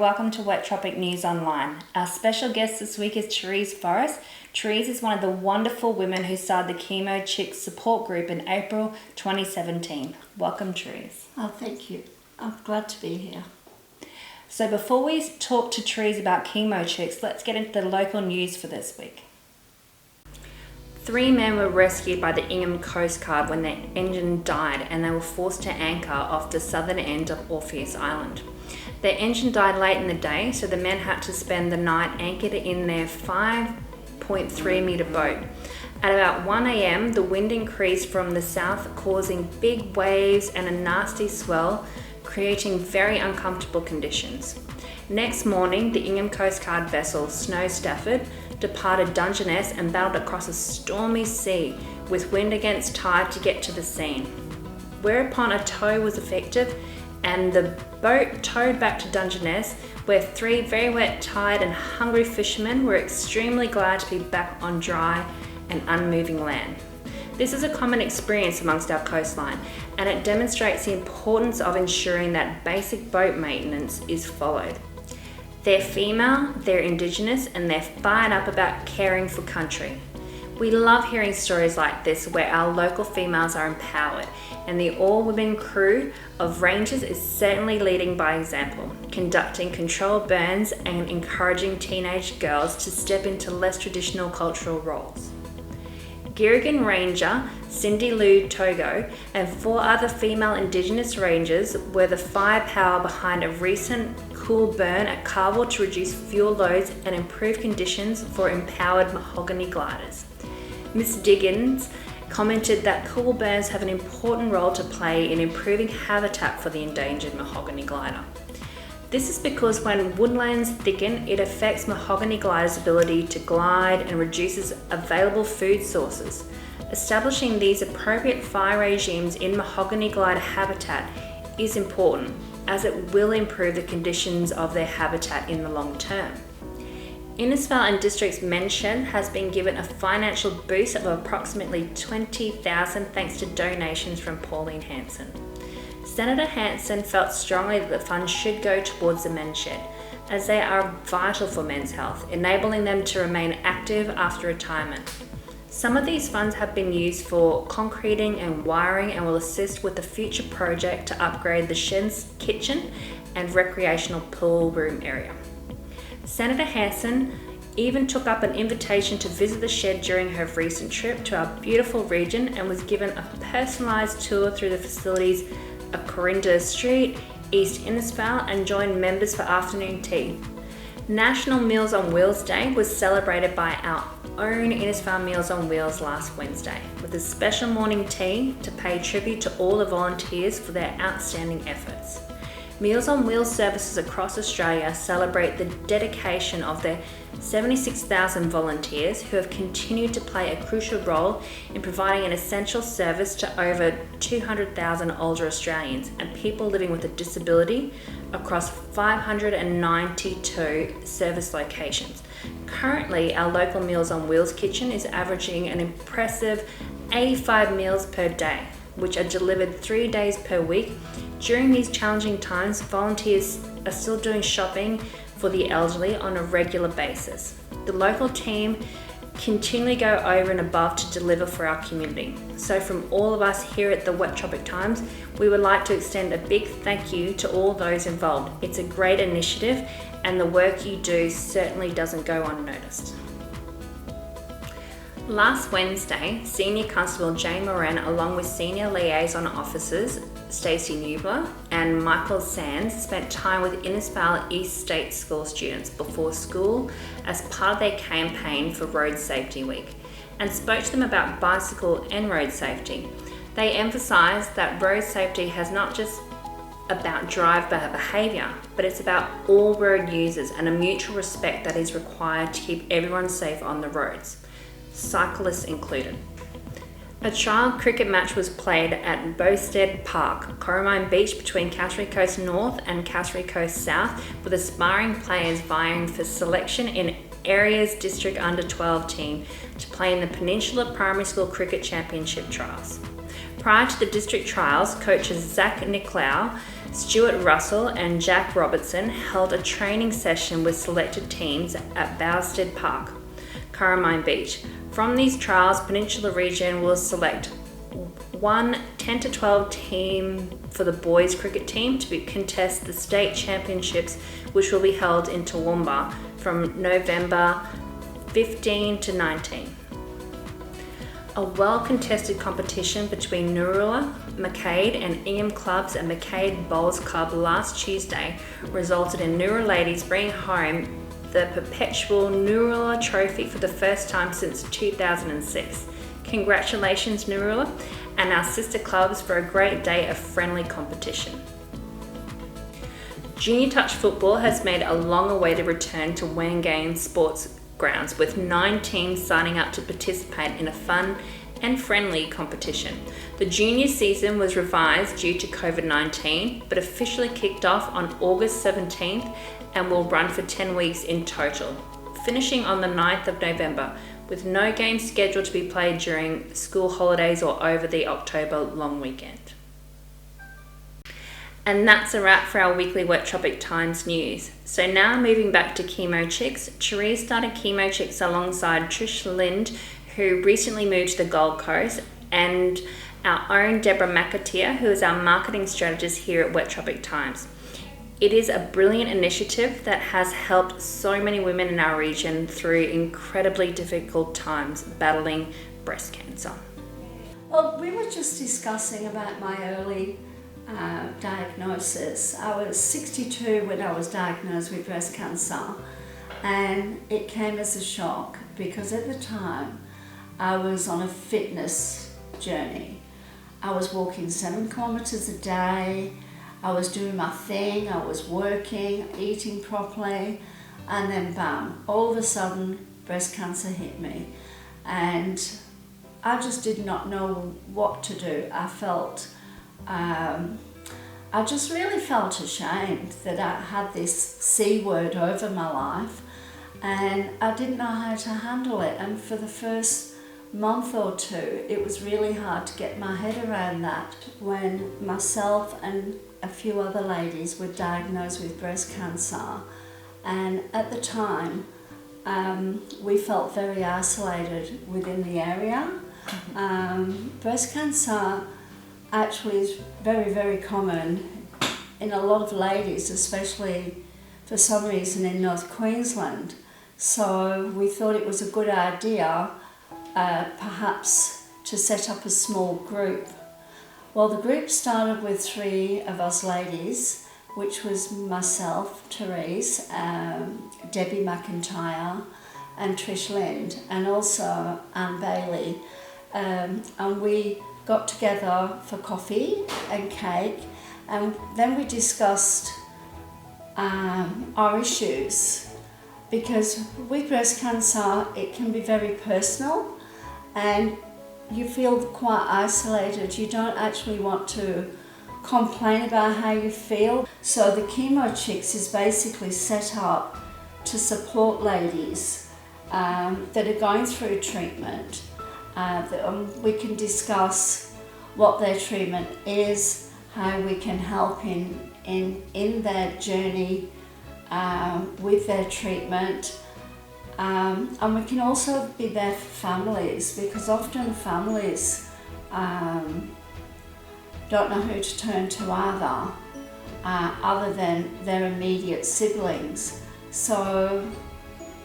welcome to Wet Tropic News Online. Our special guest this week is Therese Forrest. Therese is one of the wonderful women who started the Chemo Chic support group in April 2017. Welcome, Therese. Oh, thank you. I'm glad to be here. So before we talk to Therese about Chemo Chics, let's get into the local news for this week. 3 men were rescued by the Ingham Coast Guard when their engine died and they were forced to anchor off the southern end of Orpheus Island. Their engine died late in the day, so the men had to spend the night anchored in their 5.3 metre boat. At about 1 a.m, the wind increased from the south, causing big waves and a nasty swell, creating very uncomfortable conditions. Next morning, the Ingham Coast Guard vessel Snow Stafford departed Dungeness and battled across a stormy sea with wind against tide to get to the scene. Whereupon a tow was effective and the boat towed back to Dungeness, where 3 very wet, tired and hungry fishermen were extremely glad to be back on dry and unmoving land. This is a common experience amongst our coastline, and it demonstrates the importance of ensuring that basic boat maintenance is followed. They're female, they're Indigenous, and they're fired up about caring for country. We love hearing stories like this where our local females are empowered, and the all-women crew of Rangers is certainly leading by example, conducting controlled burns and encouraging teenage girls to step into less traditional cultural roles. Girrigan Ranger Cindy Lou Togo and 4 other female Indigenous Rangers were the firepower behind a recent cool burn at Carwell to reduce fuel loads and improve conditions for empowered mahogany gliders. Ms. Diggins commented that cool burns have an important role to play in improving habitat for the endangered mahogany glider. This is because when woodlands thicken, it affects mahogany gliders' ability to glide and reduces available food sources. Establishing these appropriate fire regimes in mahogany glider habitat is important, as it will improve the conditions of their habitat in the long term. Innisfail and District's men's shed has been given a financial boost of approximately $20,000 thanks to donations from Pauline Hanson. Senator Hanson felt strongly that the funds should go towards the men's shed, as they are vital for men's health, enabling them to remain active after retirement. Some of these funds have been used for concreting and wiring and will assist with the future project to upgrade the shed's kitchen and recreational pool room area. Senator Hanson even took up an invitation to visit the shed during her recent trip to our beautiful region and was given a personalised tour through the facilities of Corinda Street, East Innisfail, and joined members for afternoon tea. National Meals on Wheels Day was celebrated by our own Innisfail Meals on Wheels last Wednesday, with a special morning tea to pay tribute to all the volunteers for their outstanding efforts. Meals on Wheels services across Australia celebrate the dedication of their 76,000 volunteers who have continued to play a crucial role in providing an essential service to over 200,000 older Australians and people living with a disability across 592 service locations. Currently, our local Meals on Wheels kitchen is averaging an impressive 85 meals per day, which are delivered 3 days per week. During these challenging times, volunteers are still doing shopping for the elderly on a regular basis. The local team continually go over and above to deliver for our community. So from all of us here at the Wet Tropic Times, we would like to extend a big thank you to all those involved. It's a great initiative and the work you do certainly doesn't go unnoticed. Last Wednesday, Senior Constable Jane Moran, along with Senior Liaison Officers Stacey Newber and Michael Sands, spent time with Innisfail East State School students before school as part of their campaign for Road Safety Week and spoke to them about bicycle and road safety. They emphasised that road safety has not just about drive behaviour, but it's about all road users and a mutual respect that is required to keep everyone safe on the roads, cyclists included. A trial cricket match was played at Bowstead Park, Coromine Beach, between Cassowary Coast North and Cassowary Coast South, with aspiring players vying for selection in Area's District Under-12 team to play in the Peninsula Primary School Cricket Championship trials. Prior to the district trials, coaches Zach Nicklaus Stuart Russell and Jack Robertson held a training session with selected teams at Bowstead Park, Coromine Beach. From these trials, Peninsula Region will select one 10 to 12 team for the boys cricket team to contest the state championships, which will be held in Toowoomba from November 15 to 19. A well-contested competition between Nooroola, Mackay and Ingham clubs and Mackay Bowls Club last Tuesday resulted in Nooroola ladies bringing home the perpetual Nooroola Trophy for the first time since 2006. Congratulations Nooroola and our sister clubs for a great day of friendly competition. Junior touch football has made a long-awaited return to Wangan Sports Grounds, with 9 teams signing up to participate in a fun and friendly competition. The junior season was revised due to COVID-19, but officially kicked off on August 17th and will run for 10 weeks in total, finishing on the 9th of November, with no games scheduled to be played during school holidays or over the October long weekend. And that's a wrap for our weekly Wet Tropic Times news. So now moving back to Chemo Chicks, Therese started Chemo Chicks alongside Trish Lind, who recently moved to the Gold Coast, and our own Deborah McAteer, who is our marketing strategist here at Wet Tropic Times. It is a brilliant initiative that has helped so many women in our region through incredibly difficult times battling breast cancer. Well, we were just discussing about my early diagnosis. I was 62 when I was diagnosed with breast cancer, and it came as a shock because at the time I was on a fitness journey. I was walking 7 kilometers a day, I was doing my thing, I was working, eating properly, and then bam, all of a sudden breast cancer hit me, and I just did not know what to do. I just really felt ashamed that I had this C word over my life, and I didn't know how to handle it. And for the first month or two, it was really hard to get my head around that when myself and a few other ladies were diagnosed with breast cancer. And at the time, we felt very isolated within the area. Breast cancer actually is very, very common in a lot of ladies, especially for some reason in North Queensland. So we thought it was a good idea perhaps to set up a small group. Well, the group started with 3 of us ladies, which was myself, Therese, Debbie McIntyre and Trish Lind, and also Anne Bailey. And we got together for coffee and cake, and then we discussed our issues, because with breast cancer it can be very personal and you feel quite isolated. You don't actually want to complain about how you feel. So the Chemo Chicks is basically set up to support ladies that are going through treatment. We can discuss what their treatment is, how we can help in their journey with their treatment, and we can also be there for families, because often families don't know who to turn to either, other than their immediate siblings. So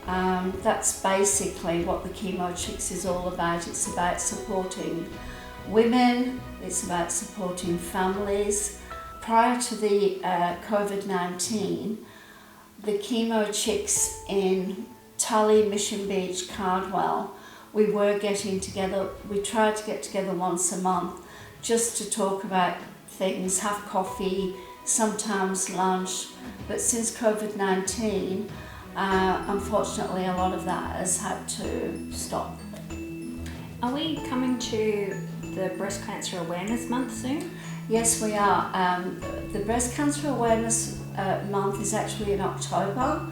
that's basically what the Chemo Chicks is all about. It's about supporting women, it's about supporting families. Prior to the COVID-19, the Chemo Chicks in Tully, Mission Beach, Cardwell, we were getting together. We tried to get together once a month just to talk about things, have coffee, sometimes lunch. But since COVID-19, unfortunately, a lot of that has had to stop. Are we coming to the Breast Cancer Awareness Month soon? Yes, we are. The Breast Cancer Awareness Month is actually in October,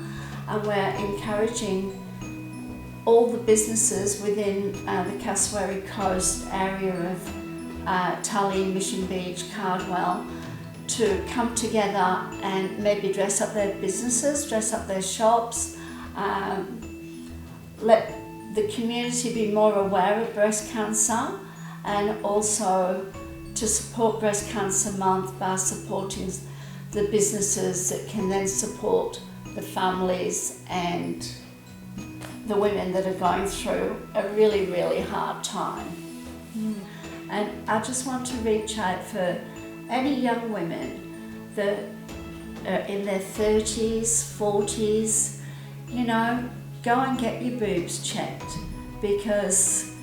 and we're encouraging all the businesses within the Cassowary Coast area of Tully, Mission Beach, Cardwell to come together and maybe dress up their businesses, dress up their shops, let the community be more aware of breast cancer, and also to support Breast Cancer Month by supporting the businesses that can then support the families and the women that are going through a really, really hard time. And I just want to reach out for any young women that are in their 30s, 40s, you know, go and get your boobs checked, because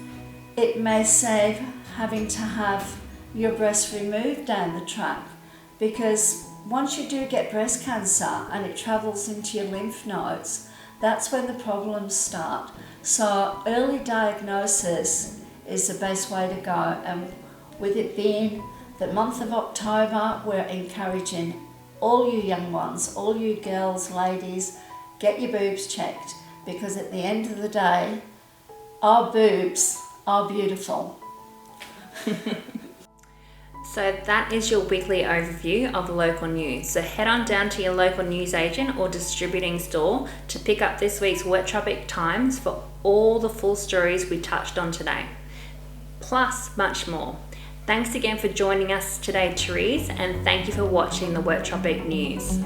it may save having to have your breast removed down the track, because once you do get breast cancer and it travels into your lymph nodes, that's when the problems start. So early diagnosis is the best way to go, and with it being the month of October, we're encouraging all you young ones, all you girls, ladies, get your boobs checked, because at the end of the day, our boobs are beautiful. So that is your weekly overview of local news. So head on down to your local newsagent or distributing store to pick up this week's Wet Tropic Times for all the full stories we touched on today, plus much more. Thanks again for joining us today, Therese, and thank you for watching the Wet Tropic News.